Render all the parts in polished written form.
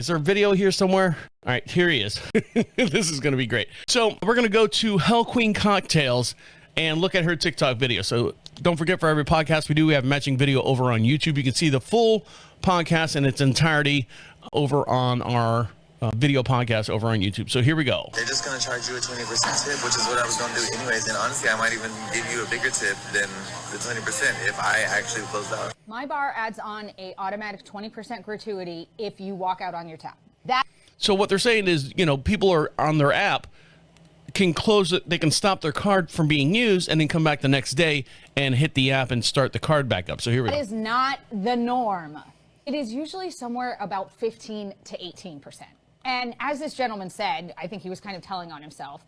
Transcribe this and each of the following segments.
Is there a video here somewhere? All right, here he is. This is going to be great. So we're going to go to Hell Queen Cocktails and look at her TikTok video. So don't forget, for every podcast we have matching video over on YouTube. You can see the full podcast in its entirety over on our video podcast over on YouTube. So here we go. They're just going to charge you a 20% tip, which is what I was going to do anyways. And honestly, I might even give you a bigger tip than the 20% if I actually closed out. My bar adds on a automatic 20% gratuity if you walk out on your tab. So what they're saying is, you know, people are on their app, can close it, they can stop their card from being used and then come back the next day and hit the app and start the card back up. So here we go. That is not the norm. It is usually somewhere about 15 to 18%. And as this gentleman said, I think he was kind of telling on himself,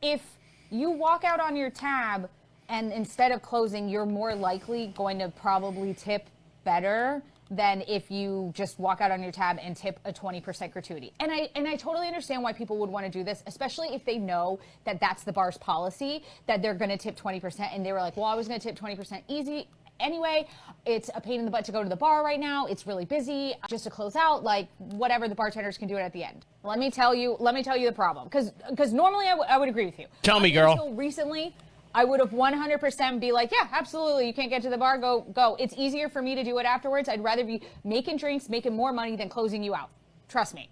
if you walk out on your tab and instead of closing, you're more likely going to probably tip better than if you just walk out on your tab and tip a 20% gratuity. And I totally understand why people would want to do this, especially if they know that that's the bar's policy, that they're going to tip 20%. And they were like, well, I was going to tip 20% easy. Anyway, it's a pain in the butt to go to the bar right now. It's really busy. Just to close out, like, whatever, the bartenders can do it at the end. Let me tell you the problem. Because normally I would agree with you. Tell me, girl. Until recently, I would have 100% be like, yeah, absolutely. You can't get to the bar. Go. It's easier for me to do it afterwards. I'd rather be making drinks, making more money than closing you out. Trust me.